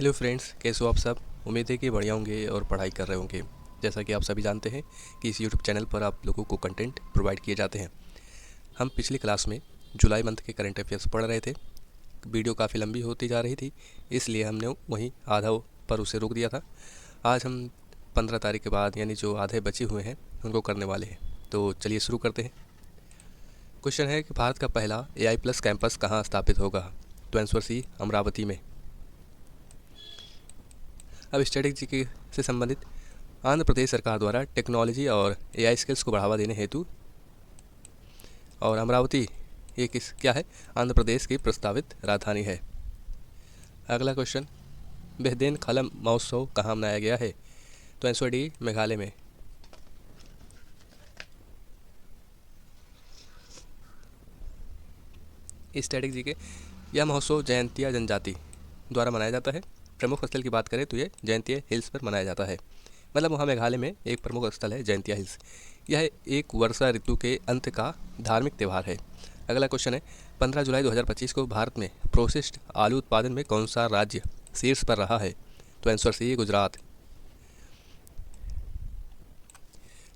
Hello friends, कैसे हो आप सब। उम्मीद है कि बढ़िया होंगे और पढ़ाई कर रहे होंगे। जैसा कि आप सभी जानते हैं कि इस यूट्यूब चैनल पर आप लोगों को कंटेंट प्रोवाइड किए जाते हैं। हम पिछली क्लास में जुलाई मंथ के करंट अफेयर्स पढ़ रहे थे। वीडियो काफ़ी लंबी होती जा रही थी, इसलिए हमने वहीं आधा पर उसे रोक दिया था। आज हम 15 तारीख के बाद यानी जो आधे बचे हुए हैं उनको करने वाले हैं। तो चलिए शुरू करते हैं। क्वेश्चन है कि भारत का पहला AI+ कैंपस कहाँ स्थापित होगा। तो आंसर सी, अमरावती में। अब स्टैटिक जीके से संबंधित आंध्र प्रदेश सरकार द्वारा टेक्नोलॉजी और AI स्किल्स को बढ़ावा देने हेतु और अमरावती ये क्या है, आंध्र प्रदेश की प्रस्तावित राजधानी है। अगला क्वेश्चन, बेहदेन खलम महोत्सव कहाँ मनाया गया है। तो आंसर डी, मेघालय में। स्टैटिक जीके, यह महोत्सव जयंतिया जनजाति द्वारा मनाया जाता है। प्रमुख स्थल की बात करें तो ये जयंतिया हिल्स पर मनाया जाता है। मतलब वहाँ मेघालय में एक प्रमुख स्थल है जयंतिया हिल्स। यह एक वर्षा ऋतु के अंत का धार्मिक त्यौहार है। अगला क्वेश्चन है, 15 जुलाई 2025 को भारत में प्रोसेस्ड आलू उत्पादन में कौन सा राज्य शीर्ष पर रहा है। तो आंसर सी, गुजरात।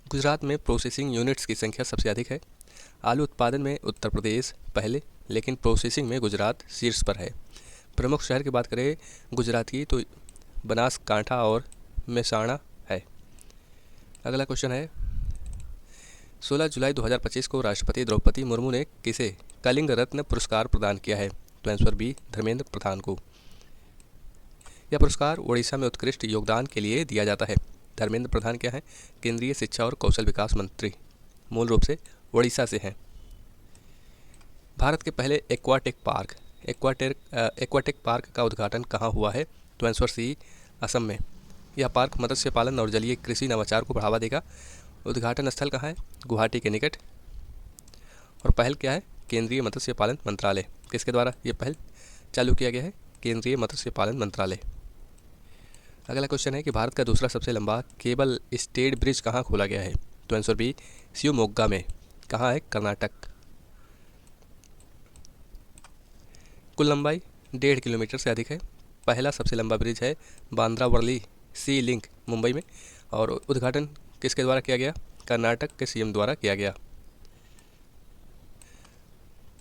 गुजरात में प्रोसेसिंग यूनिट्स की संख्या सबसे अधिक है। आलू उत्पादन में उत्तर प्रदेश पहले, लेकिन प्रोसेसिंग में गुजरात शीर्ष पर है। प्रमुख शहर की बात करें गुजरात की तो बनासकांठा और मेहसाणा है। अगला क्वेश्चन है, 16 जुलाई 2025 को राष्ट्रपति द्रौपदी मुर्मू ने किसे कलिंग रत्न पुरस्कार प्रदान किया है। तो आंसर बी, धर्मेंद्र प्रधान को। यह पुरस्कार ओडिशा में उत्कृष्ट योगदान के लिए दिया जाता है। धर्मेंद्र प्रधान क्या है, केंद्रीय शिक्षा और कौशल विकास मंत्री, मूल रूप से ओडिशा से हैं। भारत के पहले एक्वाटिक पार्क का उद्घाटन कहाँ हुआ है। तो आंसर सी, असम में। यह पार्क मत्स्य पालन और जलीय कृषि नवाचार को बढ़ावा देगा। उद्घाटन स्थल कहाँ है, गुवाहाटी के निकट। और पहल क्या है, केंद्रीय मत्स्य पालन मंत्रालय। किसके द्वारा ये पहल चालू किया गया है, केंद्रीय मत्स्य पालन मंत्रालय। अगला क्वेश्चन है कि भारत का दूसरा सबसे लंबा केबल स्टेड ब्रिज कहाँ खोला गया है। तो आंसर बी, शिवमोग्गा में। कहाँ है, कर्नाटक। कुल लंबाई 1.5 किलोमीटर से अधिक है। पहला सबसे लंबा ब्रिज है बांद्रा वर्ली सी लिंक, मुंबई में। और उद्घाटन किसके द्वारा किया गया, कर्नाटक के CM द्वारा किया गया।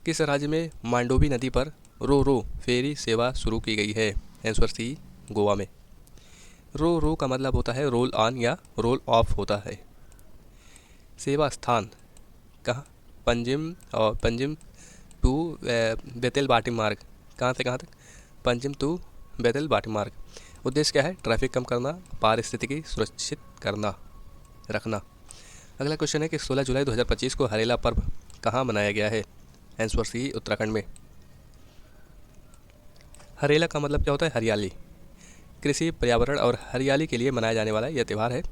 किस राज्य में मांडोवी नदी पर रो रो फेरी सेवा शुरू की गई है। आंसर सी, गोवा में। रो रो का मतलब होता है रोल ऑन या रोल ऑफ होता है। सेवा स्थान कहाँ, पंजिम टू बेतेल बाटी मार्ग। कहाँ से कहाँ तक, पंजिम टू बेतेल बाटी मार्ग। उद्देश्य क्या है, ट्रैफिक कम करना, पारिस्थितिकी सुरक्षित करना रखना। अगला क्वेश्चन है कि 16 जुलाई 2025 को हरेला पर्व कहाँ मनाया गया है। आंसर सी, उत्तराखंड में। हरेला का मतलब क्या होता है, हरियाली। कृषि, पर्यावरण और हरियाली के लिए मनाया जाने वाला यह त्यौहार है।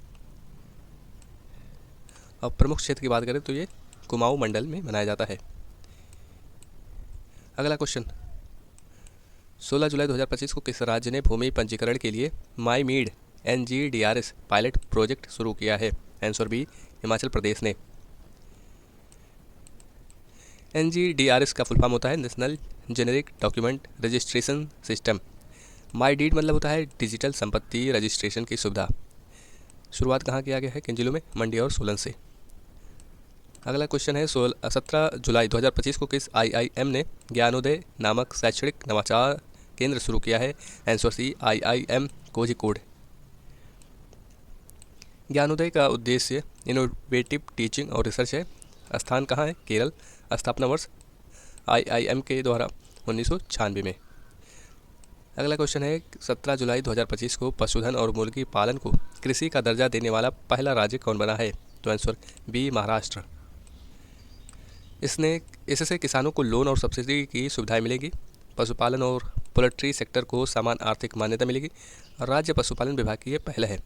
और प्रमुख क्षेत्र की बात करें तो ये कुमाऊं मंडल में मनाया जाता है। अगला क्वेश्चन, 16 जुलाई 2025 को किस राज्य ने भूमि पंजीकरण के लिए माई मीड NGDRS पायलट प्रोजेक्ट शुरू किया है। आंसर बी, हिमाचल प्रदेश ने। NGDRS का फुल फॉर्म होता है national generic document registration system. My deed मतलब होता है डिजिटल संपत्ति रजिस्ट्रेशन की सुविधा। शुरुआत कहाँ किया गया है, किन जिलों में, मंडी और सोलन से। अगला क्वेश्चन है, 17 जुलाई 2025 को किस IIM ने ज्ञानोदय नामक शैक्षणिक नवाचार केंद्र शुरू किया है। Answer C, IIM Kozhikode. Gyanodaya का उद्देश्य इनोवेटिव टीचिंग और रिसर्च है। स्थान कहाँ है, केरल। स्थापना वर्ष IIM के द्वारा 1996 में। अगला क्वेश्चन है, 17 जुलाई 2025 को पशुधन और मुर्गी पालन को कृषि का दर्जा देने वाला पहला राज्य कौन बना है। तो आंसर बी, महाराष्ट्र। इससे किसानों को लोन और सब्सिडी की सुविधाएं मिलेगी। पशुपालन और पोल्ट्री सेक्टर को समान आर्थिक मान्यता मिलेगी। राज्य पशुपालन विभाग की यह पहल है।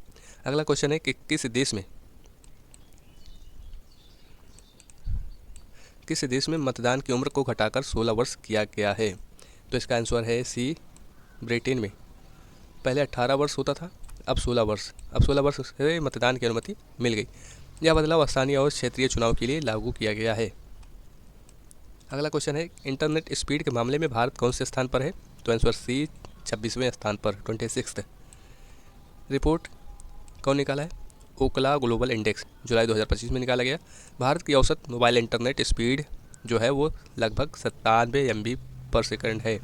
अगला क्वेश्चन है कि किस देश में मतदान की उम्र को घटाकर 16 वर्ष किया गया है। तो इसका आंसर है सी, ब्रिटेन में। पहले 18 वर्ष होता था, अब 16 वर्ष से मतदान की अनुमति मिल गई। यह बदलाव स्थानीय और क्षेत्रीय चुनाव के लिए लागू किया गया है। अगला क्वेश्चन है, इंटरनेट स्पीड के मामले में भारत कौन से स्थान पर है। तो आंसर सी, 26वें स्थान पर 26th। रिपोर्ट कौन निकाला है? ओकला ग्लोबल इंडेक्स जुलाई 2025 में निकाला गया। भारत की औसत मोबाइल इंटरनेट स्पीड जो है वो लगभग 97 MB/s है।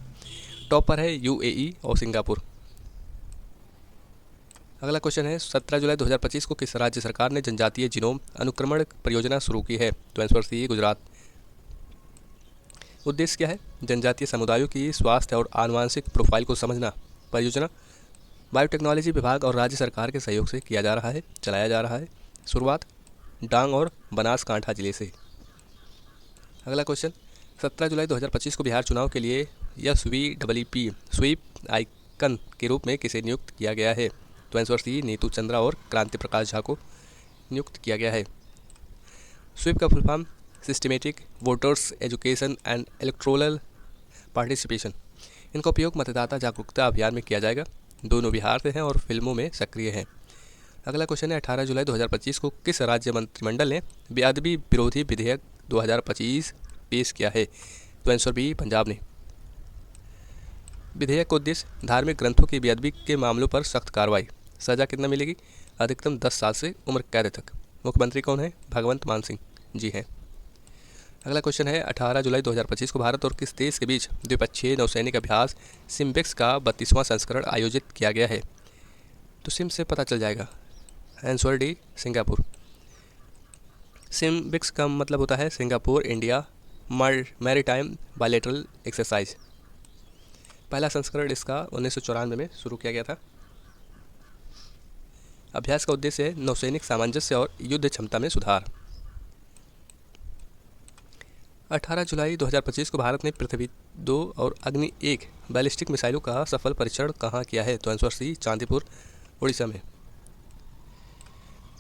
टॉप पर है UAE और सिंगापुर। अगला क्वेश्चन है 17 जुलाई 2025 को किस राज्य सरकार ने जनजातीय जीनोम अनुक्रमण परियोजना शुरू की है? तो आंसर सी गुजरात। उद्देश्य क्या है? जनजातीय समुदायों की स्वास्थ्य और आनुवंशिक प्रोफाइल को समझना। परियोजना बायोटेक्नोलॉजी विभाग और राज्य सरकार के सहयोग से चलाया जा रहा है। शुरुआत डांग और बनासकांठा जिले से। अगला क्वेश्चन 17 जुलाई 2025 को बिहार चुनाव के लिए SVPP स्वीप आइकन के रूप में किसे नियुक्त किया गया है? तो आंसर सी नीतू चंद्रा और क्रांति प्रकाश झा को नियुक्त किया गया है। स्वीप का full form systematic voters education and electoral participation. इनका उपयोग मतदाता जागरूकता अभियान में किया जाएगा। दोनों बिहार से हैं और फिल्मों में सक्रिय हैं। अगला क्वेश्चन है 18 जुलाई 2025 को किस राज्य मंत्रिमंडल ने बेअदबी विरोधी विधेयक 2025 पेश किया है? तो आंसर बी पंजाब ने। विधेयक का उद्देश्य धार्मिक ग्रंथों की बेअदबी के मामलों पर सख्त कार्रवाई। सजा कितना मिलेगी? अधिकतम 10 साल से उम्र कैद तक। मुख्यमंत्री कौन है? भगवंत मान सिंह जी हैं। अगला क्वेश्चन है 18 जुलाई 2025 को भारत और किस देश के बीच द्विपक्षीय नौसैनिक अभ्यास सिम्बिक्स का 32वां संस्करण आयोजित किया गया है? तो सिम से पता चल जाएगा। Answer D Singapore. सिम्बिक्स का मतलब होता है Singapore India maritime bilateral exercise. पहला संस्करण इसका 1994 में शुरू किया गया था। अभ्यास का उद्देश्य है नौसैनिक सामंजस्य और युद्ध क्षमता में सुधार। 18 जुलाई 2025 को भारत ने पृथ्वी 2 और अग्नि 1 बैलिस्टिक मिसाइलों का सफल परीक्षण कहाँ किया है? तो आंसर सी चांदीपुर उड़ीसा में।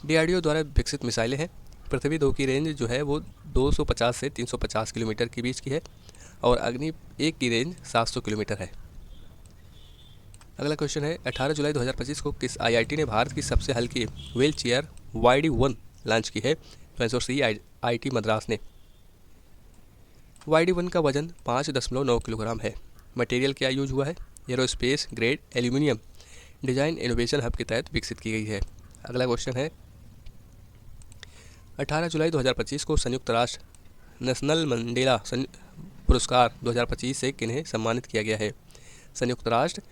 DRDO द्वारा विकसित मिसाइलें हैं। पृथ्वी 2 की रेंज जो है वो 250 से 350 किलोमीटर के बीच की है और अग्नि 1 की रेंज 700 किलोमीटर है। अगला क्वेश्चन है 18 जुलाई 2025 को किस IIT ने भारत की सबसे हल्की व्हील चेयर YD1 लॉन्च की है? तो आंसर सी IIT मद्रास ने। YD1 का वजन 5.9 किलोग्राम है। मटेरियल क्या यूज हुआ है? Aerospace grade aluminium design innovation hub के तहत विकसित की गई है। अगला क्वेश्चन है 18 जुलाई 2025 को संयुक्त राष्ट्र नेशनल मंडेला पुरस्कार 2025 से किन्हें सम्मानित किया गया है? संयुक्त राष्ट्र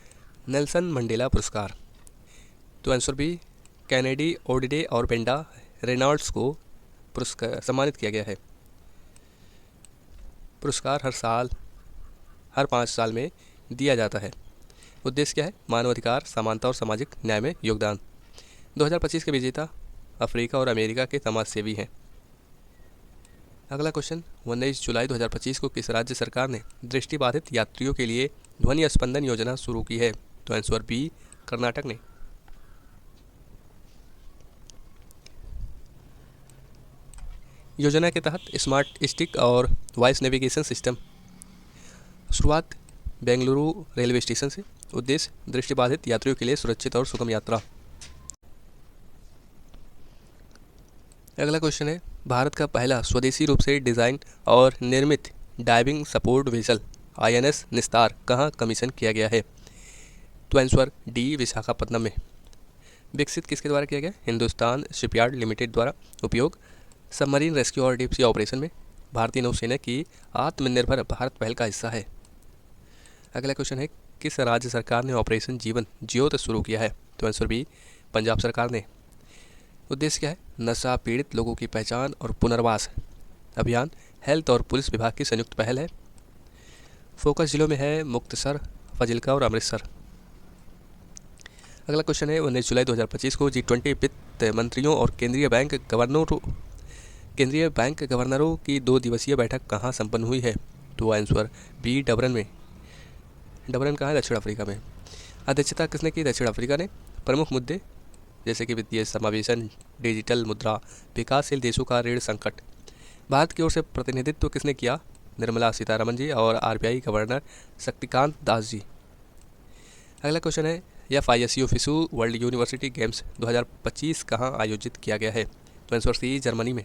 नेल्सन मंडेला पुरस्कार। तो आंसर बी कैनेडी ओडिडे और बेंडा रेनॉल्ड्स को पुरस्कार सम्मानित किया गया है। पुरस्कार हर 5 साल में दिया जाता है। उद्देश्य क्या है? मानवाधिकार समानता और सामाजिक न्याय में योगदान। 2025 के विजेता अफ्रीका और अमेरिका के समाज सेवी हैं। अगला क्वेश्चन 19 जुलाई 2025 को किस राज्य सरकार ने दृष्टिबाधित यात्रियों के लिए ध्वनि स्पंदन योजना शुरू की है? तो आंसर बी कर्नाटक ने। योजना के तहत स्मार्ट स्टिक और वॉइस नेविगेशन सिस्टम। शुरुआत बेंगलुरु रेलवे स्टेशन से। उद्देश्य दृष्टिबाधित यात्रियों के लिए सुरक्षित और सुगम यात्रा। अगला क्वेश्चन है भारत का पहला स्वदेशी रूप से डिज़ाइन और निर्मित डाइविंग सपोर्ट वेसल INS निस्तार कहाँ कमीशन किया गया है? तो आंसर डी विशाखापट्टनम में। विकसित किसके द्वारा किया गया? हिंदुस्तान शिपयार्ड लिमिटेड द्वारा। उपयोग सबमरीन रेस्क्यू और डीप सी ऑपरेशन में। भारतीय नौसेना की आत्मनिर्भर भारत पहल का हिस्सा है। अगला क्वेश्चन है किस राज्य सरकार ने ऑपरेशन जीवन ज्योत शुरू किया है? तो आंसर बी पंजाब सरकार ने। उद्देश्य क्या है? नशा पीड़ित लोगों की पहचान और पुनर्वास अभियान हेल्थ और पुलिस विभाग की संयुक्त पहल है। फोकस जिलों में है मुक्तसर, फजिल्का और अमृतसर। अगला क्वेश्चन है 19 जुलाई 2025 को G20 वित्त मंत्रियों और केंद्रीय बैंक गवर्नरों की 2 दिवसीय बैठक कहाँ संपन्न हुई है? तो आंसर बी डबरन में। डबरन कहाँ है? दक्षिण अफ्रीका में। अध्यक्षता किसने की? दक्षिण अफ्रीका ने। प्रमुख मुद्दे जैसे कि वित्तीय समावेशन, डिजिटल मुद्रा, विकासशील देशों का ऋण संकट। भारत की ओर से प्रतिनिधित्व किसने किया? निर्मला सीतारमन जी और RBI गवर्नर शक्तिकांत दास जी। अगला क्वेश्चन है FISU फिसू वर्ल्ड यूनिवर्सिटी गेम्स 2025 कहाँ आयोजित किया गया है? तो आंसर सी जर्मनी में।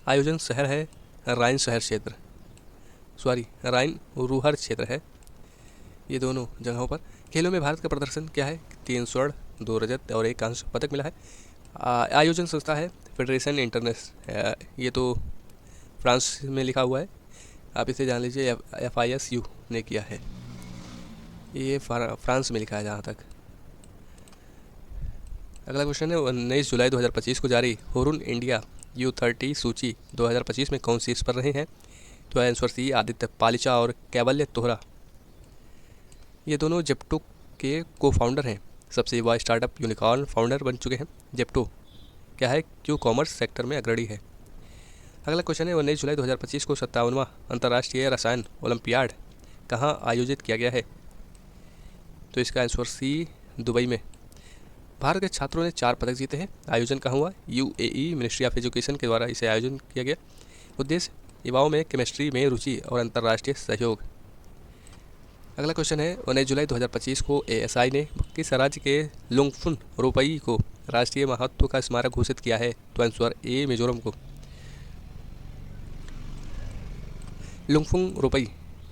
आयोजन शहर है राइन रूहर क्षेत्र है। ये दोनों जगहों पर। खेलों में भारत का प्रदर्शन क्या है? 3 स्वर्ण, 2 रजत और 1 कांस्य पदक मिला है। आयोजन संस्था है फेडरेशन इंटरनेशनल, ये तो फ्रांस में लिखा हुआ है, आप इसे जान लीजिए। FISU ने किया है, ये फ्रांस में लिखा है जहाँ तक। अगला क्वेश्चन है 19 जुलाई 2025 को जारी हुरुन इंडिया U30 सूची 2025 में कौन शीर्ष पर रहे हैं? तो आंसर सी आदित्य पालिचा और कैवल्य तोहरा। ये दोनों जेप्टो के को फाउंडर हैं, सबसे युवा स्टार्टअप यूनिकॉर्न फाउंडर बन चुके हैं। जेप्टो क्या है? क्यू कॉमर्स सेक्टर में अग्रणी है। अगला क्वेश्चन है 19 जुलाई 2025 को 57वां अंतर्राष्ट्रीय रसायन ओलंपियाड कहाँ आयोजित किया गया है? तो इसका आंसर सी दुबई में। भारत के छात्रों ने 4 पदक जीते हैं। आयोजन कहाँ हुआ? UAE मिनिस्ट्री ऑफ एजुकेशन के द्वारा इसे आयोजन किया गया। उद्देश्य युवाओं में केमिस्ट्री में रुचि और अंतर्राष्ट्रीय सहयोग। अगला क्वेश्चन है 19 जुलाई 2025 को ASI ने किस राज्य के लुंगफुन रोपई को राष्ट्रीय महत्व का स्मारक घोषित किया है? तो आंसर ए मिजोरम को। लुंगफुंग रोपई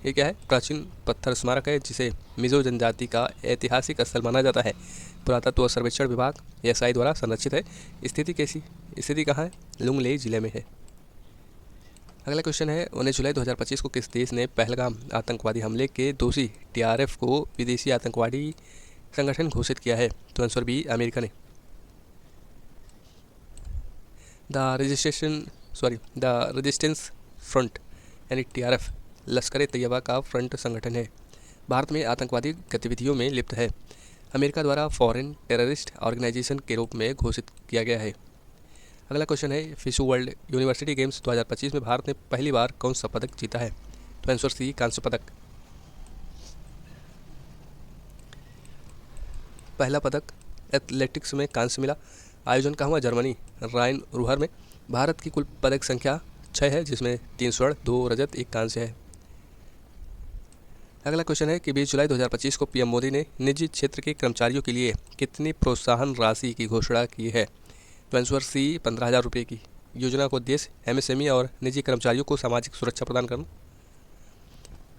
ये क्या है? प्राचीन पत्थर स्मारक है जिसे मिजो जनजाति का ऐतिहासिक स्थल माना जाता है। पुरातत्व सर्वेक्षण विभाग ASI द्वारा संरक्षित है। स्थिति कहाँ है? लुंगलेई जिले में है। अगला क्वेश्चन है 19 जुलाई 2025 को किस देश ने पहलगाम आतंकवादी हमले के दोषी TRF को विदेशी आतंकवादी संगठन घोषित किया है? तो आंसर बी अमेरिका ने। द रेजिस्टेंस फ्रंट यानी TRF लश्कर तैयबा का फ्रंट संगठन है, भारत में आतंकवादी गतिविधियों में लिप्त है। अमेरिका द्वारा फॉरेन टेररिस्ट ऑर्गेनाइजेशन के रूप में घोषित किया गया है। अगला क्वेश्चन है फिशु वर्ल्ड यूनिवर्सिटी गेम्स 2025 में भारत ने पहली बार कौन सा पदक जीता है? तो आंसर सी कांस्य पदक। पहला पदक एथलेटिक्स में कांस्य मिला। आयोजन कहाँ हुआ? जर्मनी राइन रूहर में। भारत की कुल पदक संख्या 6 है, जिसमें 3 स्वर्ण, 2 रजत, 1 कांस्य है। अगला क्वेश्चन है कि 20 जुलाई 2025 को PM मोदी ने निजी क्षेत्र के कर्मचारियों के लिए कितनी प्रोत्साहन राशि की घोषणा की है? तो आंसर सी 15,000 रुपये की। योजना का उद्देश्य MSME और निजी कर्मचारियों को सामाजिक सुरक्षा प्रदान करना।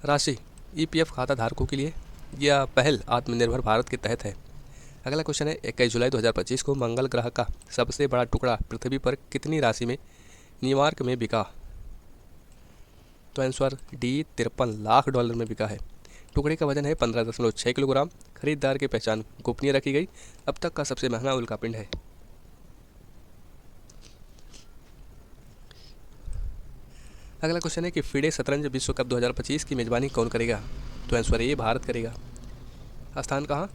राशि EPF खाता धारकों के लिए। यह पहल आत्मनिर्भर भारत के तहत है। अगला क्वेश्चन है 21 जुलाई 2025 को मंगल ग्रह का सबसे बड़ा टुकड़ा पृथ्वी पर कितनी राशि में न्यूयॉर्क में बिका? तो आंसर डी 53 लाख डॉलर में बिका है। टुकड़े का वजन है 15.6 किलोग्राम। खरीदार की पहचान गोपनीय रखी गई। अब तक का सबसे महंगा उल्कापिंड है। अगला क्वेश्चन है कि FIDE शतरंज विश्व कप 2025 की मेजबानी कौन करेगा? तो आंसर ए भारत करेगा। स्थान कहाँ?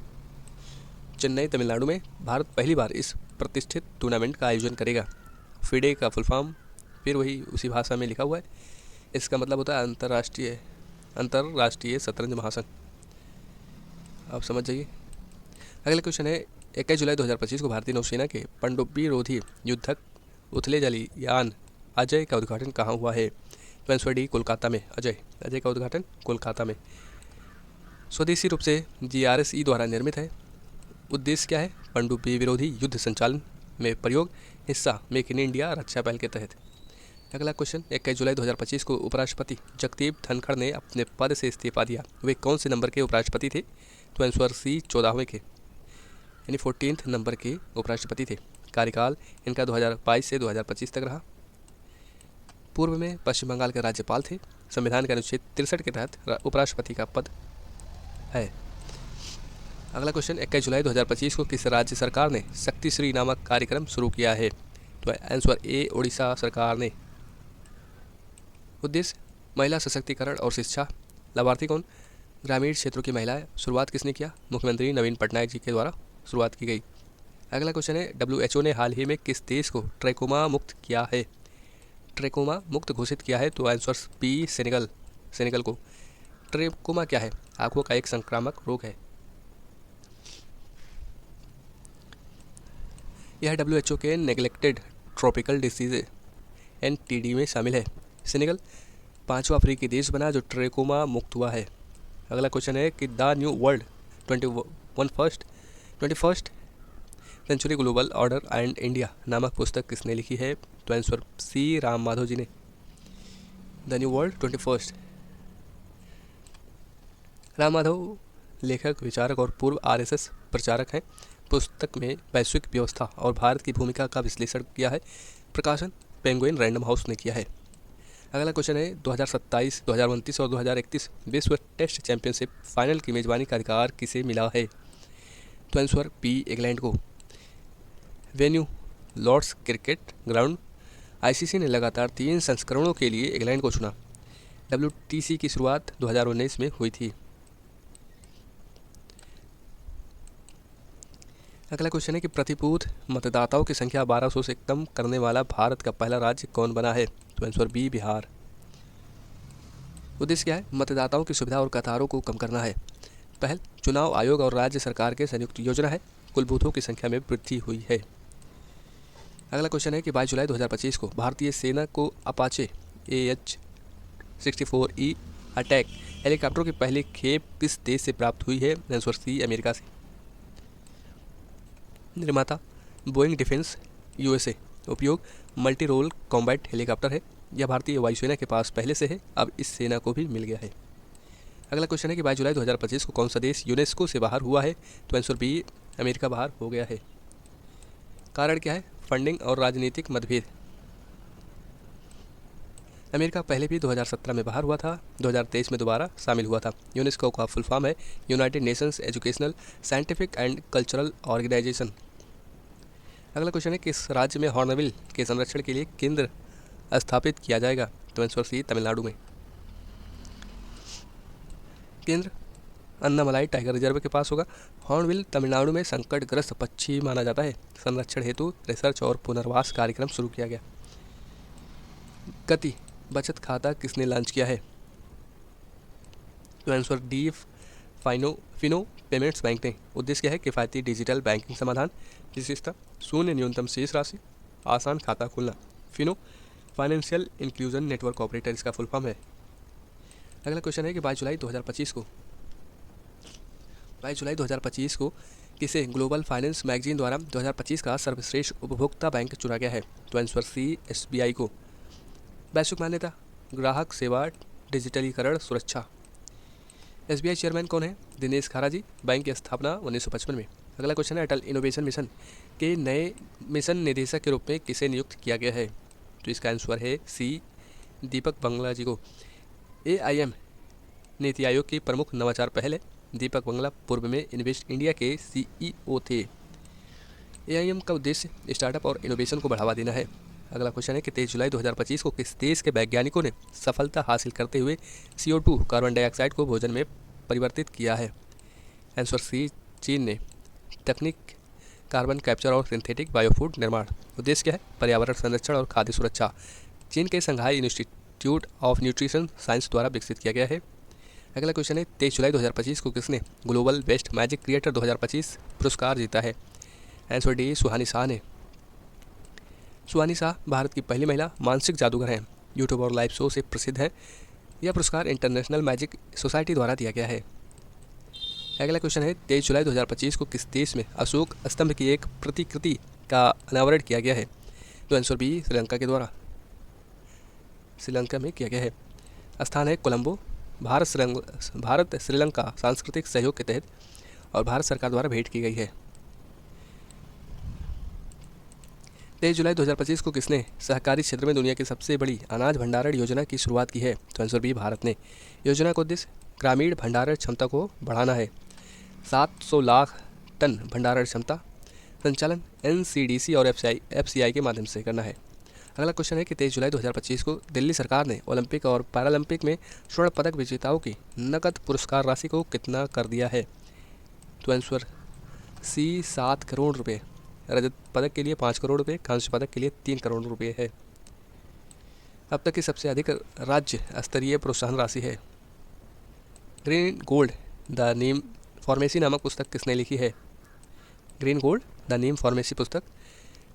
चेन्नई तमिलनाडु में। भारत पहली बार इस प्रतिष्ठित टूर्नामेंट का आयोजन करेगा। FIDE का फुल फॉर्म फिर वही उसी भाषा में लिखा हुआ है। इसका मतलब होता है अंतर्राष्ट्रीय शतरंज महासंघ। आप समझ जाइए। अगला क्वेश्चन है 21 जुलाई 2025 को भारतीय नौसेना के पनडुब्बी रोधी युद्धक उथले जली यान अजय का उद्घाटन कहाँ हुआ है? तो आंसर डी कोलकाता में। अजय का उद्घाटन कोलकाता में। स्वदेशी रूप से GRSE द्वारा निर्मित है। उद्देश्य क्या है? पनडुब्बी विरोधी युद्ध संचालन में प्रयोग। हिस्सा मेक इन इंडिया रक्षा पहल के तहत। अगला क्वेश्चन 21 जुलाई 2025 को उपराष्ट्रपति जगदीप धनखड़ ने अपने पद से इस्तीफा दिया। वे कौन से नंबर के उपराष्ट्रपति थे? तो आंसर सी 14वें के यानी 14th नंबर के उपराष्ट्रपति थे। कार्यकाल इनका 2022 से 2025 तक रहा। पूर्व में पश्चिम बंगाल के राज्यपाल थे। संविधान के अनुच्छेद 63 के तहत उपराष्ट्रपति का पद है। अगला क्वेश्चन 21 जुलाई 2025 को किस राज्य सरकार ने शक्ति श्री नामक कार्यक्रम शुरू किया है? तो आंसर ए उड़ीसा सरकार ने। उद्देश्य महिला सशक्तिकरण और शिक्षा। लाभार्थी कौन? ग्रामीण क्षेत्रों की महिलाएं। शुरुआत किसने किया? मुख्यमंत्री नवीन पटनायक जी के द्वारा शुरुआत की गई। अगला क्वेश्चन है WHO ने हाल ही में किस देश को ट्रैकोमा मुक्त किया है? ट्रैकोमा मुक्त घोषित किया है। तो आंसर बी सेनेगल को। ट्रैकोमा क्या है? आंखों का एक संक्रामक रोग है। यह WHO के नेग्लेक्टेड ट्रॉपिकल डिसीज NTD में शामिल है। सेनेगल 5वां अफ्रीकी देश बना जो ट्रैकोमा मुक्त हुआ है। अगला क्वेश्चन है कि the new world 21st century global order and India नामक पुस्तक किसने लिखी है? तो आंसर सी राम माधव जी ने। The new world 21st Ram Madhav लेखक, विचारक और पूर्व आरएसएस प्रचारक हैं। पुस्तक में वैश्विक व्यवस्था और भारत की भूमिका का विश्लेषण किया है। प्रकाशन पेंगुइन रैंडम हाउस ने किया है। अगला क्वेश्चन है 2027, 2029 और 2031 विश्व टेस्ट चैंपियनशिप फाइनल की मेजबानी का अधिकार किसे मिला है? तो आंसर बी इंग्लैंड को। Venue Lord's cricket ground. ICC ने लगातार 3 संस्करणों के लिए इंग्लैंड को चुना। WTC की शुरुआत 2019 में हुई थी। अगला क्वेश्चन है कि प्रतिपूत मतदाताओं की संख्या 1200 से कम करने वाला भारत का पहला राज्य कौन बना है? तो आंसर बी बिहार। उद्देश्य क्या है? मतदाताओं की सुविधा और कतारों को कम करना है। पहल चुनाव आयोग और राज्य सरकार के संयुक्त योजना है। कुल बूथों की संख्या में वृद्धि हुई है। अगला क्वेश्चन है कि 22 जुलाई 2025 को भारतीय सेना को अपाचे AH-64E अटैक हेलीकॉप्टर की पहली खेप किस देश से प्राप्त हुई है? आंसर सी अमेरिका से। निर्माता बोइंग डिफेंस USA। उपयोग मल्टी रोल कॉम्बैट हेलीकॉप्टर है। यह भारतीय वायुसेना के पास पहले से है, अब इस सेना को भी मिल गया है। अगला क्वेश्चन है कि 22 जुलाई 2025 को कौन सा देश यूनेस्को से बाहर हुआ है? तो आंसर बी अमेरिका बाहर हो गया है। कारण क्या है? फंडिंग और राजनीतिक मतभेद। अमेरिका पहले भी 2017 में बाहर हुआ था, 2023 में दोबारा शामिल हुआ था। यूनेस्को का फुल फॉर्म है United Nations Educational Scientific and Cultural Organization. अगला क्वेश्चन है किस राज्य में हॉर्नबिल के संरक्षण के लिए केंद्र स्थापित किया जाएगा? तो आंसर सी तमिलनाडु में। केंद्र अन्नामलाई टाइगर रिजर्व के पास होगा। हॉर्नबिल तमिलनाडु में संकटग्रस्त पक्षी माना जाता है। संरक्षण हेतु रिसर्च और पुनर्वास कार्यक्रम शुरू किया गया। गति बचत खाता किसने लॉन्च किया है? तो answer D Fino payments bank ने। उद्देश्य क्या है? किफ़ायती डिजिटल बैंकिंग समाधान। विशेषता शून्य न्यूनतम शेष राशि, आसान खाता खोलना। Fino financial inclusion network operator इसका फुल फॉर्म है। अगला क्वेश्चन है कि 22 जुलाई 2025 को किसे ग्लोबल फाइनेंस मैगजीन द्वारा 2025 का सर्वश्रेष्ठ उपभोक्ता बैंक चुना गया है? तो आंसर सी SBI को। वैश्विक मान्यता ग्राहक सेवा डिजिटलीकरण सुरक्षा। SBI चेयरमैन कौन है? दिनेश खारा जी। बैंक की स्थापना 1955 में। अगला क्वेश्चन है अटल इनोवेशन मिशन के नए मिशन निदेशक के रूप में किसे नियुक्त किया गया है? तो इसका आंसर है सी दीपक बंगला जी को। AIM नीति आयोग की प्रमुख नवाचार पहल है। दीपक बंगला पूर्व में इन्वेस्ट इंडिया के CEO थे। AIM का उद्देश्य स्टार्टअप और इनोवेशन को बढ़ावा देना है। अगला क्वेश्चन है कि 23 जुलाई 2025 को किस देश के वैज्ञानिकों ने सफलता हासिल करते हुए CO2 कार्बन डाइऑक्साइड को भोजन में परिवर्तित किया है? आंसर सी चीन ने। तकनीक कार्बन कैप्चर और सिंथेटिक बायोफूड निर्माण। उद्देश्य क्या है? पर्यावरण संरक्षण और खाद्य सुरक्षा। चीन के संघाई इंस्टीट्यूट ऑफ न्यूट्रिशन साइंस द्वारा विकसित किया गया है। अगला क्वेश्चन है 23 जुलाई 2025 को किसने ग्लोबल बेस्ट मैजिक क्रिएटर 2025 पुरस्कार जीता है? आंसर डी सुहानी शाह ने। सुहानी शाह भारत की पहली महिला मानसिक जादूगर हैं। यूट्यूब और लाइव शो से प्रसिद्ध है। यह पुरस्कार इंटरनेशनल मैजिक सोसाइटी द्वारा दिया गया है। अगला क्वेश्चन है 23 जुलाई 2025 को किस देश में अशोक स्तंभ की एक प्रतिकृति का अनावरण किया गया है? तो आंसर बी श्रीलंका के द्वारा। श्रीलंका में किया गया है। स्थान है कोलंबो। भारत श्रीलंका सांस्कृतिक सहयोग के तहत और भारत सरकार द्वारा भेंट की गई है। 23 जुलाई 2025 को किसने सहकारी क्षेत्र में दुनिया की सबसे बड़ी अनाज भंडारण योजना की शुरुआत की है? तो आंसर बी भारत ने। योजना का उद्देश्य ग्रामीण भंडारण क्षमता को बढ़ाना है। 700 लाख टन भंडारण क्षमता। संचालन NCDC और FCI के माध्यम से करना है। अगला क्वेश्चन है कि 23 जुलाई 2025 को दिल्ली सरकार ने ओलंपिक और पैरालंपिक में स्वर्ण पदक विजेताओं की नकद पुरस्कार राशि को कितना कर दिया है? तो आंसर सी 7 करोड़ रुपये। रजत पदक के लिए 5 करोड़ रुपये, कांस्य पदक के लिए 3 करोड़ रुपये है। अब तक की सबसे अधिक राज्य स्तरीय प्रोत्साहन राशि है। Green gold the Neem pharmacy नामक पुस्तक किसने लिखी है? Green gold the Neem pharmacy पुस्तक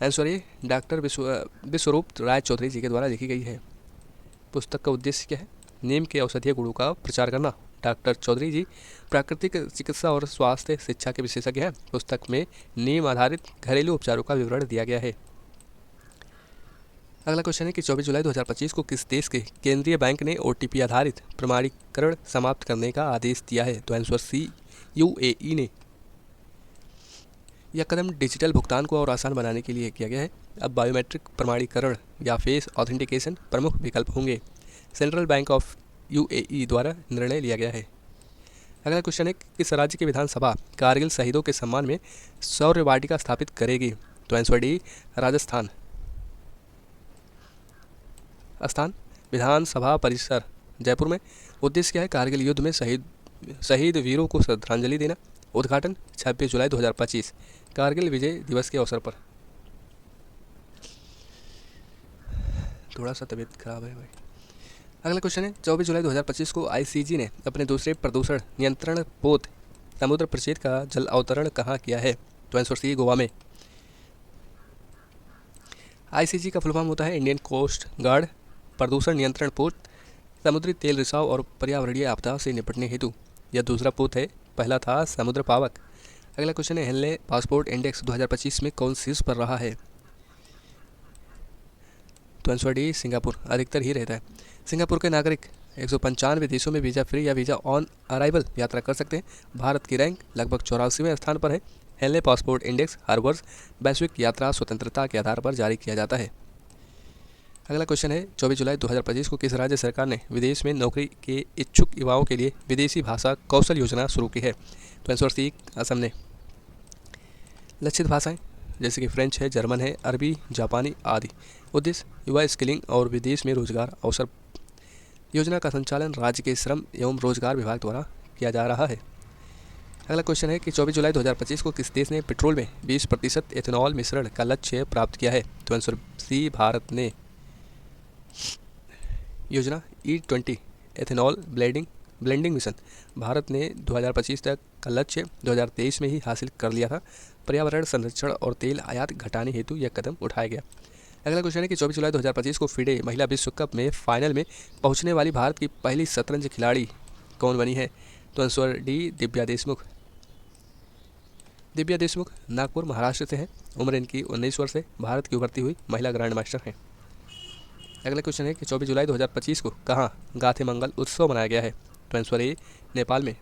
आंसर ए डॉक्टर विश्वरूप राय चौधरी जी के द्वारा लिखी गई है। पुस्तक का उद्देश्य क्या है? नीम के औषधीय गुणों का प्रचार करना। डॉक्टर चौधरी जी प्राकृतिक चिकित्सा और स्वास्थ्य शिक्षा के विशेषज्ञ हैं। पुस्तक में नीम आधारित घरेलू उपचारों का विवरण दिया गया है। अगला क्वेश्चन है कि 24 जुलाई 2025 को किस देश के केंद्रीय बैंक ने OTP आधारित प्रमाणीकरण समाप्त करने का आदेश दिया है? तो आंसर सी यूएई ने। यह कदम डिजिटल भुगतान को और आसान बनाने के लिए किया गया है। अब बायोमेट्रिक प्रमाणीकरण या फेस ऑथेंटिकेशन प्रमुख विकल्प होंगे। सेंट्रल बैंक ऑफ यूएई द्वारा निर्णय लिया गया है। अगला क्वेश्चन है, किस राज्य की विधानसभा कारगिल शहीदों के सम्मान में शौर्य वाटिका स्थापित करेगी? तो आंसर डी, राजस्थान। स्थान विधानसभा परिसर जयपुर में। उद्देश्य क्या है? कारगिल युद्ध में शहीद वीरों को श्रद्धांजलि देना। उद्घाटन 26 जुलाई 2025 कारगिल विजय दिवस के अवसर पर। थोड़ा सा तबीयत खराब है भाई। अगला क्वेश्चन है, 24 जुलाई 2025 को आईसीजी ने अपने दूसरे प्रदूषण नियंत्रण पोत समुद्र परिषद का जल अवतरण कहाँ किया है? तो आंसर सी, गोवा में। आईसीजी का फुल फॉर्म होता है इंडियन कोस्ट गार्ड प्रदूषण नियंत्रण पोत, समुद्री तेल रिसाव और पर्यावरणीय आपदा से निपटने हेतु। यह दूसरा पोत है, पहला था समुद्र पावक। अगला क्वेश्चन है, हेनले पासपोर्ट इंडेक्स 2025 में कौन शीर्ष पर रहा है? तो आंसर डी, सिंगापुर अधिकतर ही रहता है। सिंगापुर के नागरिक 195 देशों में वीज़ा फ्री या वीज़ा ऑन अराइवल यात्रा कर सकते हैं। भारत की रैंक लगभग 84वें स्थान पर है। हेनले पासपोर्ट इंडेक्स हर वर्ष वैश्विक यात्रा स्वतंत्रता के आधार पर जारी किया जाता है। अगला क्वेश्चन है, 24 जुलाई 2025 को किस राज्य सरकार ने विदेश में नौकरी के इच्छुक युवाओं के लिए विदेशी भाषा कौशल योजना शुरू की है? तो आंसर सी, असम ने। लक्षित भाषाएं जैसे कि फ्रेंच है, जर्मन है, अरबी, जापानी आदि। उद्देश्य युवा स्किलिंग और विदेश में रोजगार अवसर। योजना का संचालन राज्य के श्रम एवं रोजगार विभाग द्वारा किया जा रहा है। अगला क्वेश्चन है कि 24 जुलाई 2025 को किस देश ने पेट्रोल में 20% एथेनॉल मिश्रण का लक्ष्य प्राप्त किया है? तो आंसर सी, भारत ने। योजना E20 ethanol blending mission Bharat ने 2025 तक का लक्ष्य 2023 में ही हासिल कर लिया था। पर्यावरण संरक्षण और तेल आयात घटाने हेतु यह कदम उठाया गया। अगला क्वेश्चन है कि 24 जुलाई 2025 को फिडे महिला विश्व कप में फाइनल में पहुंचने वाली भारत की पहली शतरंज खिलाड़ी कौन बनी है? तो आंसर डी, दिव्या देशमुख। दिव्या देशमुख नागपुर महाराष्ट्र से हैं। उम्र इनकी 19 वर्ष है। भारत की उभरती हुई महिला ग्रैंड मास्टर हैं। अगला क्वेश्चन है कि 24 जुलाई 2025 को कहाँ गाथे मंगल उत्सव मनाया गया है? तो आंसर ए, नेपाल में।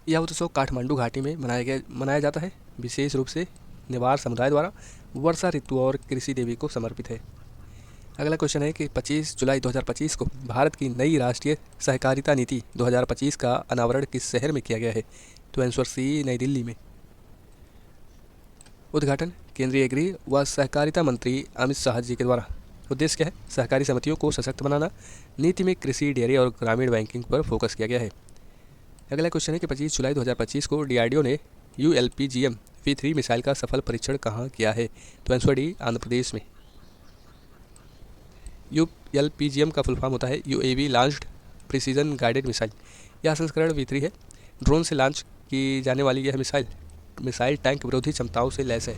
यह उत्सव काठमांडू घाटी में मनाया जाता है। विशेष रूप से नेवार समुदाय द्वारा वर्षा ऋतु और कृषि देवी को समर्पित है। अगला क्वेश्चन है कि 25 जुलाई 2025 को भारत की नई राष्ट्रीय सहकारिता नीति 2025 का अनावरण किस शहर में किया गया है? तो आंसर सी, नई दिल्ली में। उद्घाटन केंद्रीय गृह व सहकारिता मंत्री अमित शाह जी के द्वारा। उद्देश्य क्या है? सहकारी समितियों को सशक्त बनाना। नीति में कृषि, डेयरी और ग्रामीण बैंकिंग पर फोकस किया गया है। अगला क्वेश्चन है कि 25 जुलाई 2025 को डीआरडीओ ने ULPGM V3 मिसाइल का सफल परीक्षण कहाँ किया है? तो आंसर डी, आंध्र प्रदेश में। ULPGM का फुल फॉर्म होता है UAV launched precision guided missile. यह संस्करण V3 है। ड्रोन से लॉन्च की जाने वाली यह मिसाइल टैंक विरोधी क्षमताओं से लैस है।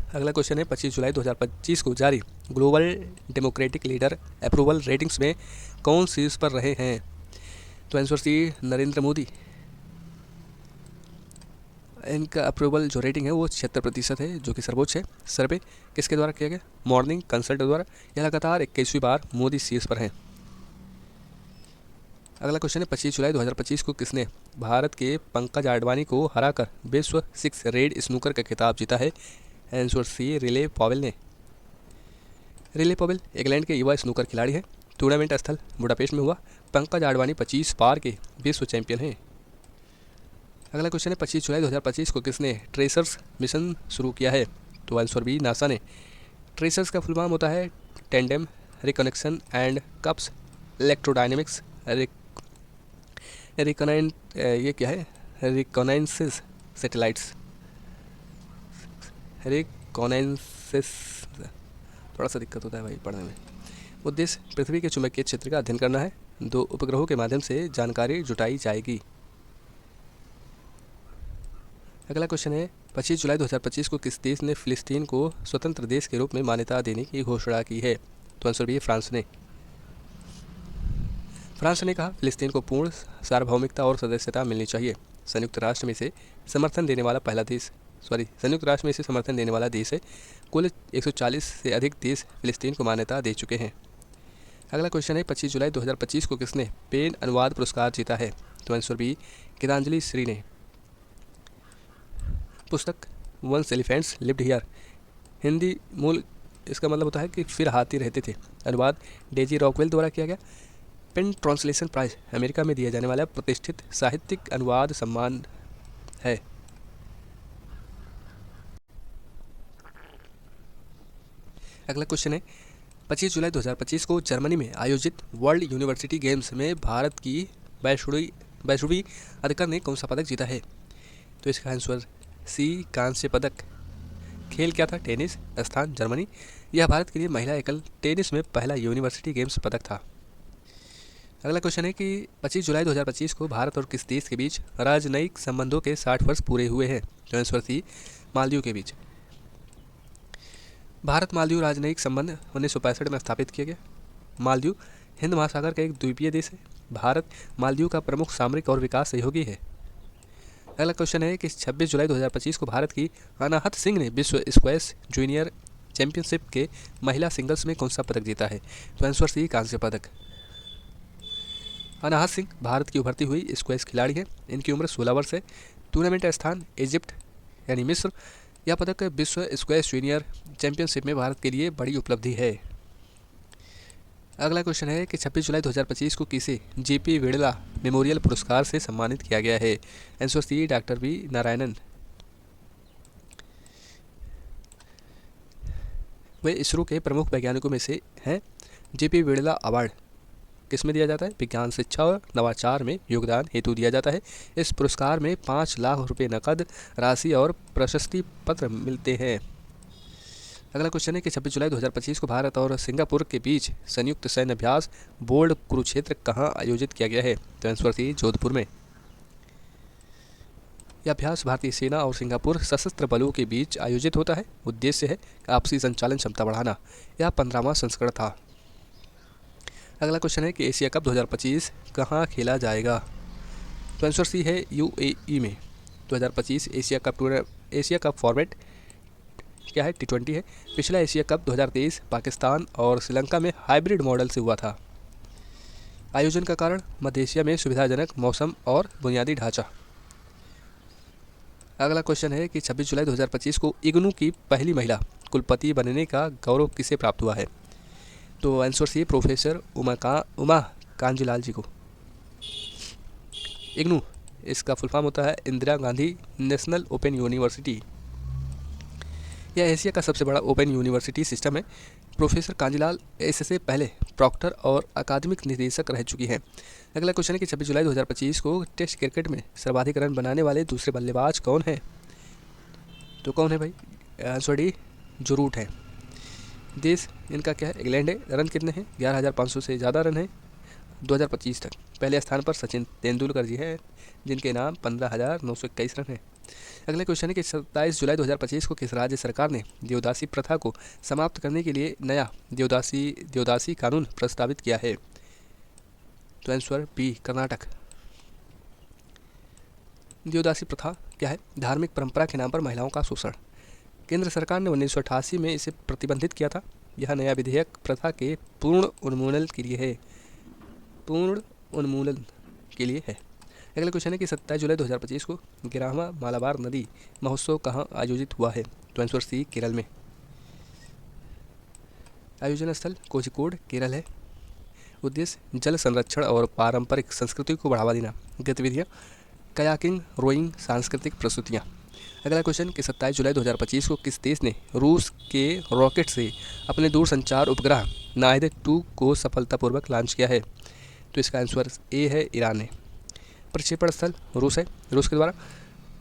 अगला क्वेश्चन है 25 जुलाई 2025 को जारी global democratic leader approval ratings में कौन शीर्ष पर रहे हैं? तो आंसर सी, नरेंद्र मोदी। इनका अप्रूवल जो रेटिंग है वो 76% है, जो कि सर्वोच्च है। सर्वे किसके द्वारा किया गया? मॉर्निंग कंसल्ट द्वारा। यह लगातार 21वीं बार मोदी शीर्ष पर हैं। अगला क्वेश्चन है 25 जुलाई 2025 को किसने भारत के पंकज आडवाणी को हराकर विश्व 6 रेड स्नूकर का खिताब जीता है? आंसर सी, रिले पॉवेल ने। रिले पॉवेल इंग्लैंड के युवा स्नूकर खिलाड़ी हैं। टूर्नामेंट स्थल बुडापेस्ट में हुआ। पंकज आडवाणी 25 बार के विश्व चैंपियन हैं। अगला क्वेश्चन है 25 जुलाई 2025 को किसने ट्रेसर्स मिशन शुरू किया है? तो आंसर बी, नासा ने। ट्रेसर्स का फुल फॉर्म होता है tandem reconnection and cups electrodynamics ये क्या है? रिकॉनाइंसेस सैटेलाइट्स। रिकॉनाइंसेस थोड़ा सा दिक्कत होता है भाई पढ़ने में। उद्देश्य पृथ्वी के चुंबकीय क्षेत्र का अध्ययन करना है। 2 उपग्रहों के माध्यम से जानकारी जुटाई जाएगी। अगला क्वेश्चन है 25 जुलाई 2025 को किस देश ने फिलिस्तीन को स्वतंत्र देश के रूप में मान्यता देने की घोषणा की है? तो आंसर बी, फ्रांस ने। फ्रांस ने कहा फिलिस्तीन को पूर्ण सार्वभौमिकता और सदस्यता मिलनी चाहिए। संयुक्त राष्ट्र में इसे समर्थन देने वाला देश है। कुल 140 से अधिक देश फिलिस्तीन को मान्यता दे चुके हैं। अगला क्वेश्चन है 25 जुलाई 2025 को किसने पेन अनुवाद पुरस्कार जीता है? तो आंसर बी गीतांजलि श्री ने। पुस्तक once elephants lived here, Hindi मूल इसका मतलब होता है कि फिर हाथी रहते थे, अनुवाद डेजी रॉकवेल द्वारा किया गया। पेन ट्रांसलेशन प्राइज अमेरिका में दिया जाने वाला प्रतिष्ठित साहित्यिक अनुवाद सम्मान है। अगला क्वेश्चन है 25 जुलाई 2025 को जर्मनी में आयोजित वर्ल्ड यूनिवर्सिटी गेम्स में भारत की वैष्णवी अधिकार ने कौन सा पदक जीता है? तो इसका आंसर सी कांस्य पदक। खेल क्या था? टेनिस। स्थान जर्मनी। यह भारत के लिए महिला एकल टेनिस में पहला यूनिवर्सिटी गेम्स पदक था। अगला क्वेश्चन है कि 25 जुलाई 2025 को भारत और किस देश के बीच राजनयिक संबंधों के 60 वर्ष पूरे हुए हैं? तो आंसर सी मालदीव के बीच। भारत मालदीव राजनयिक संबंध 1965 में स्थापित किया गया। मालदीव हिंद महासागर का एक द्वीपीय देश है। भारत मालदीव का प्रमुख सामरिक और विकास सहयोगी है। अगला क्वेश्चन है कि 26 जुलाई 2025 को भारत की अनाहत सिंह ने विश्व स्क्वैश जूनियर चैंपियनशिप के महिला सिंगल्स में कौन सा पदक जीता है? तो आंसर सी कांस्य पदक। अनाहत सिंह भारत की उभरती हुई स्क्वैश खिलाड़ी हैं। इनकी उम्र 16 वर्ष है। टूर्नामेंट स्थान इजिप्ट यानी मिस्र। यह पदक विश्व स्क्वैश जूनियर चैंपियनशिप में भारत के लिए बड़ी उपलब्धि है। अगला क्वेश्चन है कि 26 जुलाई 2025 को किसे जेपी विड़ला मेमोरियल पुरस्कार से सम्मानित किया गया है? Answer C doctor V Narayanan. वे इसरो के प्रमुख वैज्ञानिकों में से हैं। जेपी विड़ला अवार्ड किस में दिया जाता है? विज्ञान शिक्षा और नवाचार में योगदान हेतु दिया जाता है। इस पुरस्कार में 5 लाख रुपए नकद राशि और प्रशस्ति पत्र मिलते हैं। अगला क्वेश्चन है कि 26 जुलाई 2025 को भारत और सिंगापुर के बीच संयुक्त सैन्य अभ्यास बोर्ड कुरुक्षेत्र कहाँ आयोजित किया गया है? तो आंसर सी जोधपुर में। यह अभ्यास भारतीय सेना और सिंगापुर सशस्त्र बलों के बीच आयोजित होता है। उद्देश्य है आपसी संचालन क्षमता बढ़ाना। यह 15वां संस्करण था। अगला क्वेश्चन है कि एशिया कप 2025 कहाँ खेला जाएगा? तो आंसर सी है यूएई में। 2025 एशिया कप फॉर्मेट क्या है? T20 है। पिछला एशिया कप 2023 पाकिस्तान और श्रीलंका में हाइब्रिड मॉडल से हुआ था। आयोजन का कारण मध्य एशिया में सुविधाजनक मौसम और बुनियादी ढांचा। अगला क्वेश्चन है कि 26 जुलाई 2025 को इग्नू की पहली महिला कुलपति बनने का गौरव किसे प्राप्त हुआ है? तो answer C professor Uma Kanjilal ji को। इग्नू इसका फुल फॉर्म होता है Indira Gandhi national open university. यह एशिया का सबसे बड़ा ओपन यूनिवर्सिटी सिस्टम है। प्रोफेसर कांजीलाल इससे पहले प्रॉक्टर और अकादमिक निदेशक रह चुकी हैं। अगला क्वेश्चन है कि 26 जुलाई 2025 को टेस्ट क्रिकेट में सर्वाधिक रन बनाने वाले दूसरे बल्लेबाज कौन हैं? तो कौन है भाई? आंसर डी जो रूट है। देश इनका क्या है? इंग्लैंड है। रन कितने हैं? 11,500 से ज़्यादा रन हैं 2025 तक। पहले स्थान पर सचिन तेंदुलकर जी हैं जिनके नाम 15,921 रन हैं। अगला क्वेश्चन है कि 27 जुलाई 2025 को किस राज्य सरकार ने देवदासी प्रथा को समाप्त करने के लिए नया देवदासी कानून प्रस्तावित किया है? तो आंसर बी कर्नाटक। देवदासी प्रथा क्या है? धार्मिक परंपरा के नाम पर महिलाओं का शोषण। केंद्र सरकार ने 1988 में इसे प्रतिबंधित किया था। यह नया विधेयक प्रथा के पूर्ण उन्मूलन के लिए है। अगला क्वेश्चन है कि 27 जुलाई 2025 को 11वां मालाबार नदी महोत्सव कहाँ आयोजित हुआ है? तो आंसर सी केरल में। आयोजन स्थल कोझिकोड केरल है। उद्देश्य जल संरक्षण और पारंपरिक संस्कृति को बढ़ावा देना। गतिविधियाँ कयाकिंग, रोइंग, सांस्कृतिक प्रस्तुतियाँ। अगला क्वेश्चन कि 27 जुलाई 2025 को किस देश ने रूस के रॉकेट से अपने दूरसंचार उपग्रह नाहिद 2 को सफलतापूर्वक लॉन्च किया है? तो इसका आंसर ए है ईरान है। प्रक्षेपण स्थल रूस है। रूस के द्वारा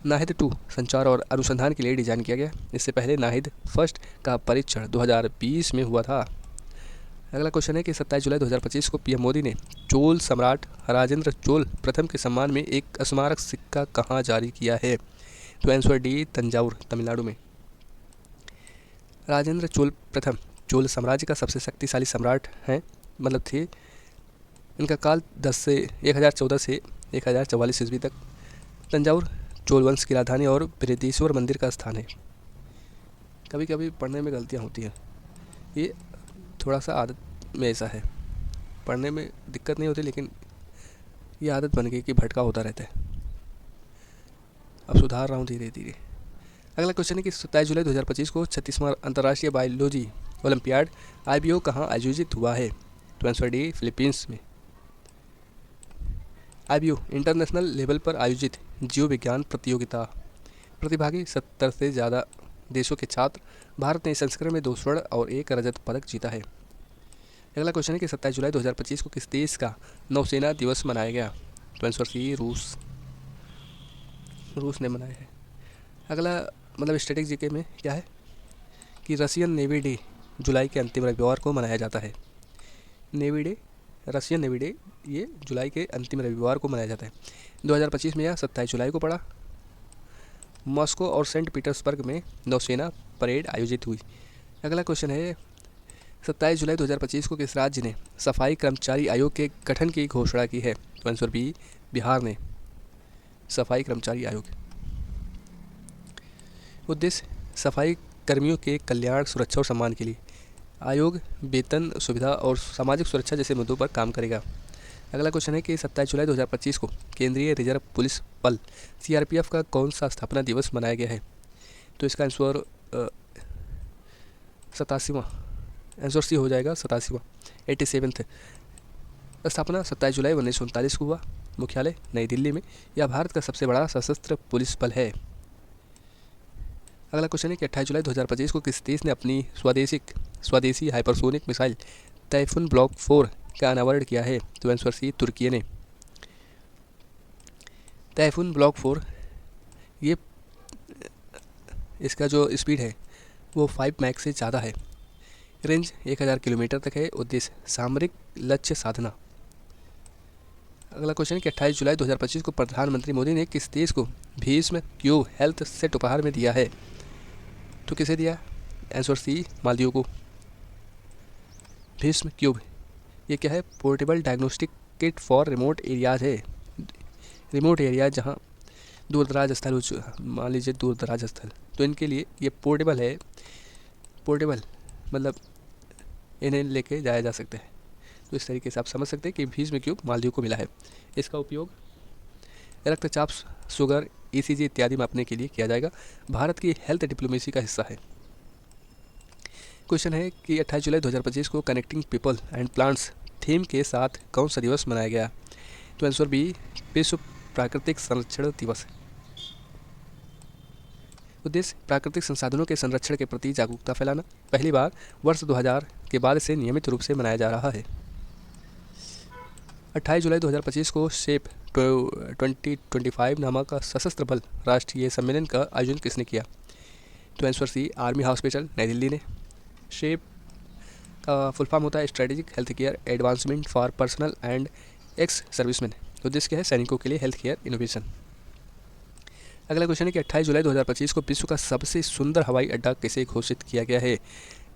नाहिद 2 संचार और अनुसंधान के लिए डिजाइन किया गया। इससे पहले नाहिद फर्स्ट का परीक्षण 2020 में हुआ था। अगला क्वेश्चन है कि 27 जुलाई 2025 को पीएम मोदी ने चोल सम्राट राजेंद्र चोल प्रथम के सम्मान में एक स्मारक सिक्का कहाँ जारी किया है? तो आंसर डी तंजावुर तमिलनाडु में। राजेंद्र चोल प्रथम चोल साम्राज्य का सबसे शक्तिशाली सम्राट हैं, मतलब थे। इनका काल 1014 से 1044 ईस्वी तक। तंजावुर चोल वंश की राजधानी और बृहदीश्वर मंदिर का स्थान है। कभी कभी पढ़ने में गलतियाँ होती हैं, ये थोड़ा सा आदत में ऐसा है। पढ़ने में दिक्कत नहीं होती, लेकिन ये आदत बन गई कि भटका होता रहता है। अब सुधार रहा हूँ धीरे धीरे। अगला क्वेश्चन है कि 27 जुलाई 2025 को 36वां अंतर्राष्ट्रीय बायोलॉजी ओलंपियाड IBO कहाँ आयोजित हुआ है? तो आंसर डी, फिलीपींस में। IBO इंटरनेशनल लेवल पर आयोजित जीव विज्ञान प्रतियोगिता, प्रतिभागी 70 से ज़्यादा देशों के छात्र। भारत ने इस संस्करण में 2 स्वर्ण और 1 रजत पदक जीता है। अगला क्वेश्चन है कि 27 जुलाई 2025 को किस देश का नौसेना दिवस मनाया गया? तो आंसर सी, रूस ने मनाया है। अगला मतलब स्टैटिक जीके में क्या है कि रशियन नेवी डे जुलाई के अंतिम रविवार को मनाया जाता है। रशियन नेवी डे ये जुलाई के अंतिम रविवार को मनाया जाता है। 2025 में यह 27 जुलाई को पड़ा। मॉस्को और सेंट पीटर्सबर्ग में नौसेना परेड आयोजित हुई। अगला क्वेश्चन है 27 जुलाई 2025 को किस राज्य ने सफाई कर्मचारी आयोग के गठन की घोषणा की है? तो आंसर बी, बिहार ने सफाई कर्मचारी आयोग। उद्देश्य सफाई कर्मियों के कल्याण, सुरक्षा और सम्मान के लिए आयोग वेतन, सुविधा और सामाजिक सुरक्षा जैसे मुद्दों पर काम करेगा। अगला क्वेश्चन है कि 27 जुलाई 2025 को केंद्रीय रिजर्व पुलिस बल CRPF का कौन सा स्थापना दिवस मनाया गया है? तो इसका आंसर 87वां आंसर सी हो जाएगा, 87वां 87th। स्थापना 27 जुलाई 1939 को हुआ। मुख्यालय नई दिल्ली में। यह भारत का सबसे बड़ा सशस्त्र पुलिस बल है। अगला क्वेश्चन है कि 28 जुलाई 2025 को किस देश ने अपनी स्वदेशी हाइपरसोनिक मिसाइल टाइफून ब्लॉक 4 का अनावरण किया है? तो आंसर सी, तुर्की ने। टाइफून ब्लॉक 4 ये इसका जो स्पीड है वो 5 मैक से ज़्यादा है। रेंज 1000 किलोमीटर तक है। उद्देश्य सामरिक लक्ष्य साधना। अगला क्वेश्चन है कि 28 जुलाई 2025 को प्रधानमंत्री मोदी ने किस देश को भीष्म क्यूब हेल्थ सेट उपहार में दिया है? तो किसे दिया? आंसर सी, मालदीव को। भीष्म क्यूब ये क्या है? Portable diagnostic kit for remote areas है। रिमोट एरिया जहाँ दूर दराज स्थल, मान लीजिए दूर दराज स्थल, तो इनके लिए ये पोर्टेबल है। पोर्टेबल मतलब इन्हें लेके जाया जा सकता है। तो इस तरीके से आप समझ सकते हैं कि भीष्म क्यूब मालदीव को मिला है। इसका उपयोग रक्तचाप, शुगर, ECG इत्यादि मापने के लिए किया जाएगा। भारत की हेल्थ डिप्लोमेसी का हिस्सा है। क्वेश्चन है कि 28 जुलाई 2025 को connecting people and plants theme के साथ कौन सा दिवस मनाया गया? तो आंसर बी, विश्व प्राकृतिक संरक्षण दिवस। उद्देश्य प्राकृतिक संसाधनों के संरक्षण के प्रति जागरूकता फैलाना। पहली बार वर्ष 2000 के बाद से नियमित रूप से मनाया जा रहा है। 28 जुलाई 2025 को शेप 2025 नामक सशस्त्र बल राष्ट्रीय सम्मेलन का आयोजन किसने किया? तो आंसर सी, आर्मी हॉस्पिटल नई दिल्ली ने। शेप का फुल फॉर्म होता है strategic health care advancement for personal and ex serviceman. उद्देश्य क्या है? सैनिकों के लिए हेल्थ केयर इनोवेशन। अगला क्वेश्चन है कि 28 जुलाई 2025 को विश्व का सबसे सुंदर हवाई अड्डा किसे घोषित किया गया है?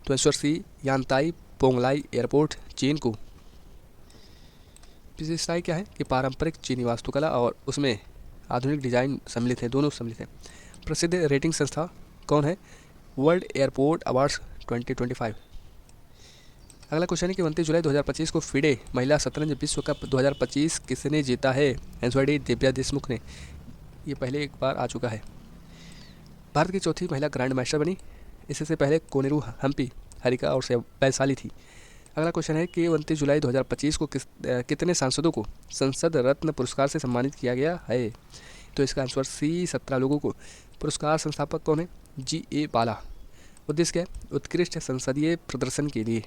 तो आंसर सी, यांताई पोंगलाई एयरपोर्ट, चीन को। विशेषताएं क्या है कि पारंपरिक चीनी वास्तुकला और उसमें आधुनिक डिजाइन सम्मिलित है, दोनों सम्मिलित हैं। प्रसिद्ध रेटिंग संस्था कौन है? World airport awards 2025। अगला क्वेश्चन है कि 29 जुलाई 2025 को FIDE महिला शतरंज विश्व कप 2025 किसने जीता है? आंसर डी, दिव्या देशमुख ने। ये पहले एक बार आ चुका है। भारत की चौथी महिला ग्रैंड मास्टर बनी। इससे पहले कोनेरू हम्पी, हरिका और वैशाली थी। अगला क्वेश्चन है कि 29 जुलाई 2025 को कितने सांसदों को संसद रत्न पुरस्कार से सम्मानित किया गया है? तो इसका आंसर सी, 17 लोगों को। पुरस्कार संस्थापक कौन है? GA बाला। उद्देश्य क्या है? उत्कृष्ट संसदीय प्रदर्शन के लिए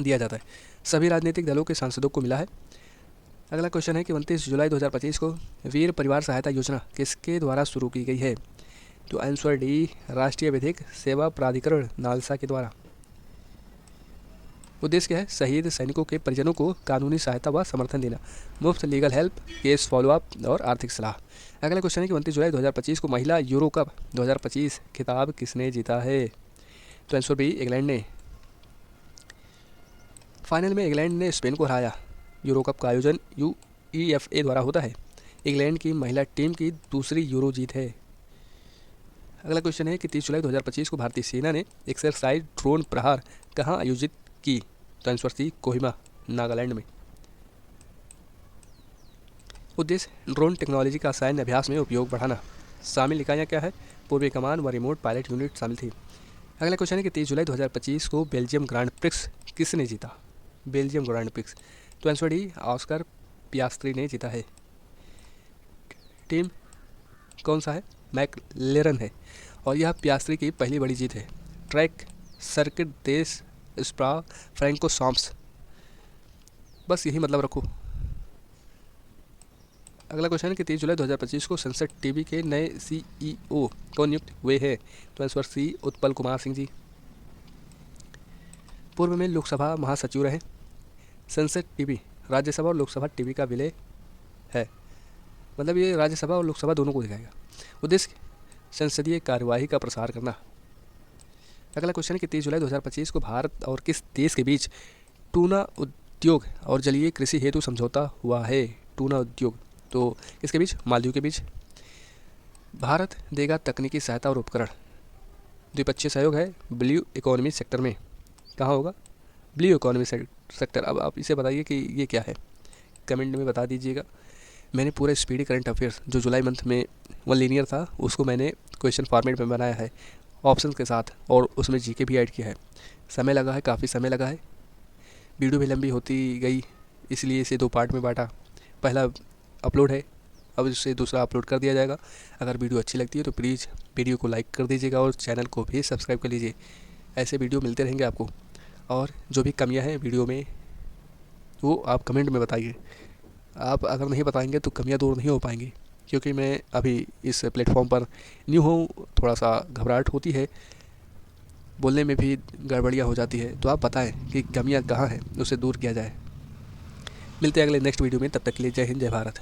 दिया जाता है। सभी राजनीतिक दलों के सांसदों को मिला है। अगला क्वेश्चन है कि 29 जुलाई 2025 को वीर परिवार सहायता योजना किसके द्वारा शुरू की गई है? तो आंसर डी, राष्ट्रीय विधिक सेवा प्राधिकरण नालसा के द्वारा। उद्देश्य क्या है? शहीद सैनिकों के परिजनों को कानूनी सहायता व समर्थन देना, मुफ्त लीगल हेल्प, केस फॉलोअप और आर्थिक सलाह। अगला क्वेश्चन है कि 29 जुलाई 2025 को महिला यूरो कप 2025 खिताब किसने जीता है? तो आंसर बी, इंग्लैंड ने। फाइनल में इंग्लैंड ने स्पेन को हराया। यूरो कप का आयोजन UEFA द्वारा होता है। इंग्लैंड की महिला टीम की दूसरी यूरो जीत है। अगला क्वेश्चन है कि 30 जुलाई 2025 को भारतीय सेना ने एक्सरसाइज ड्रोन प्रहार कहाँ आयोजित की? तो आंसर सी, कोहिमा नागालैंड में। उद्देश्य ड्रोन टेक्नोलॉजी का सैन्य अभ्यास में उपयोग बढ़ाना। शामिल इकाइयाँ क्या है? पूर्वी कमान व रिमोट पायलट यूनिट शामिल थी। अगला क्वेश्चन है कि 30 जुलाई 2025 को बेल्जियम ग्रांड प्रिक्स किसने जीता? बेल्जियम ग्रांड प्रिक्स तो आंसर डी ऑस्कर पियास्त्री ने जीता है। टीम कौन सा है? मैकलेरन है और यह पियास्त्री की पहली बड़ी जीत है। ट्रैक सर्किट देश स्प्रा फ्रैंको सॉम्स, बस यही मतलब रखो। अगला क्वेश्चन है कि 30 जुलाई 2025 को संसद टीवी के नए CEO कौन नियुक्त हुए हैं? तो आंसर सी उत्पल कुमार सिंह जी। पूर्व में लोकसभा महासचिव रहे। संसद टीवी राज्यसभा और लोकसभा टीवी का विलय है, मतलब ये राज्यसभा और लोकसभा दोनों को दिखाएगा। उद्देश्य संसदीय कार्यवाही का प्रसार करना। अगला क्वेश्चन है कि 30 जुलाई 2025 को भारत और किस देश के बीच टूना उद्योग और जलीय कृषि हेतु समझौता हुआ है? टूना उद्योग तो किसके बीच? मालदीव के बीच। भारत देगा तकनीकी सहायता और उपकरण। द्विपक्षीय सहयोग है ब्लू इकोनॉमी सेक्टर में। कहाँ होगा? Blue economy sector. अब आप इसे बताइए कि ये क्या है, कमेंट में बता दीजिएगा। मैंने पूरा स्पीडी करंट अफेयर्स जो जुलाई मंथ में वन लीनियर था उसको मैंने क्वेश्चन फॉर्मेट में बनाया है ऑप्शन के साथ, और उसमें जीके भी ऐड किया है। समय लगा है, काफ़ी समय लगा है। वीडियो भी लंबी होती गई, इसलिए इसे 2 पार्ट में बांटा। पहला अपलोड है, अब इससे दूसरा अपलोड कर दिया जाएगा। अगर वीडियो अच्छी लगती है तो प्लीज़ वीडियो को लाइक कर दीजिएगा और चैनल को भी सब्सक्राइब कर लीजिए। ऐसे वीडियो मिलते रहेंगे आपको। और जो भी कमियां हैं वीडियो में वो आप कमेंट में बताइए। आप अगर नहीं बताएंगे तो कमियां दूर नहीं हो पाएंगी, क्योंकि मैं अभी इस प्लेटफॉर्म पर न्यू हूँ, थोड़ा सा घबराहट होती है, बोलने में भी गड़बड़ियाँ हो जाती है। तो आप बताएं कि कमियां कहाँ हैं, उसे दूर किया जाए। मिलते हैं अगले नेक्स्ट वीडियो में, तब तक के लिए जय हिंद, जय भारत।